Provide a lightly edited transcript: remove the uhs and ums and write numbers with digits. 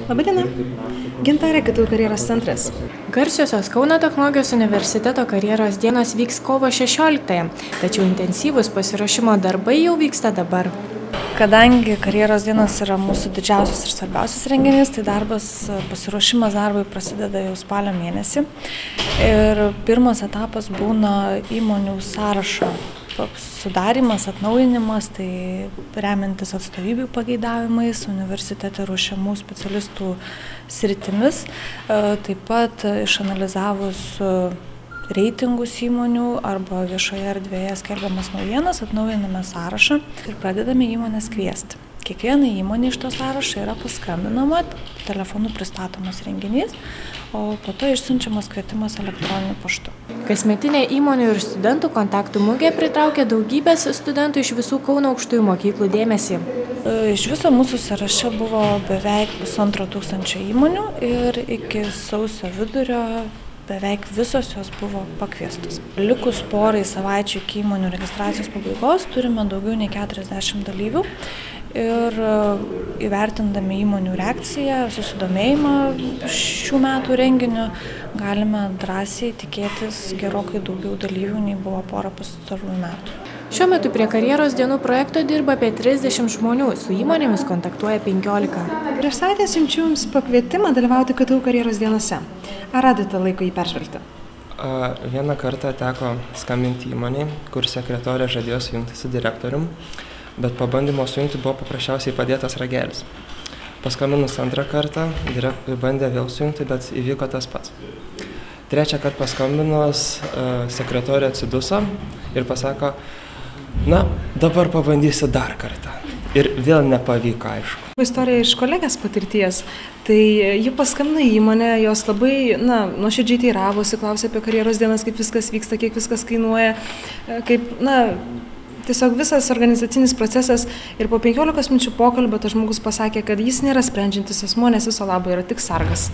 Labadiena. Gintarė, KTU karjeros centras. Garsiosios Kauno technologijos universiteto karjeros dienos vyks kovo 16-ąją, tačiau intensyvūs pasiruošimo darbai jau vyksta dabar. Kadangi karjeros dienos yra mūsų didžiausias ir svarbiausias renginys, tai pasiruošimas darbui prasideda jau spalio mėnesį. Ir pirmas etapas būna įmonių sąrašo sudarimas, atnaujinimas, tai remiantis atstovybių pageidavimais, universitete ruošiamų specialistų sritimis, taip pat išanalizavus reitingus įmonių arba viešoje erdvėje skelbiamas naujienas, atnaujiname sąrašą ir pradedame įmonės kviesti. Kiekvienai įmonė iš to sąrašo yra paskambinama, telefonu pristatomas renginys, o po to išsiunčiamas kvietimas elektroniniu paštu. Kasmetinė įmonių ir studentų kontaktų mugė pritraukia daugybės studentų iš visų Kauno aukštųjų mokyklų dėmesį. Iš viso mūsų sąraše buvo beveik 1500 įmonių ir iki sausio vidurio beveik visos jos buvo pakviestos. Likus porai savaičių iki įmonių registracijos pabaigos turime daugiau nei 40 dalyvių ir įvertindami įmonių reakciją, susidomėjimą šių metų renginiu, galime drąsiai tikėtis gerokai daugiau dalyvių nei buvo porą pastarųjų metų. Šiuo metu prie karjeros dienų projekto dirba apie 30 žmonių, su įmonėmis kontaktuoja 15. Prieš savaitę siunčiu Jums pakvietimą dalyvauti KTU karjeros dienose. Ar radote laiko jį peržvelgti? Vieną kartą teko skambinti įmonei, kur sekretorė žadėjo sujungti su direktorium, bet po bandymo sujungti buvo paprasčiausiai padėtas ragelis. Paskambinus antrą kartą, bandė vėl sujungti, bet įvyko tas pats. Trečią kartą paskambinus, sekretorė atsiduso ir pasako, na, dabar pabandysiu dar kartą. Ir vėl nepavyko, aišku. Istorija iš kolegės patirties. Tai ji paskambino į įmonę, jos labai nuoširdžiai teiravosi, klausė apie karjeros dienas, kaip viskas vyksta, kiek viskas kainuoja, tiesiog visas organizacinis procesas. Ir po 15 minučių pokalbio tas žmogus pasakė, kad jis nėra sprendžiantis asmuo, nes viso labo yra tik sargas.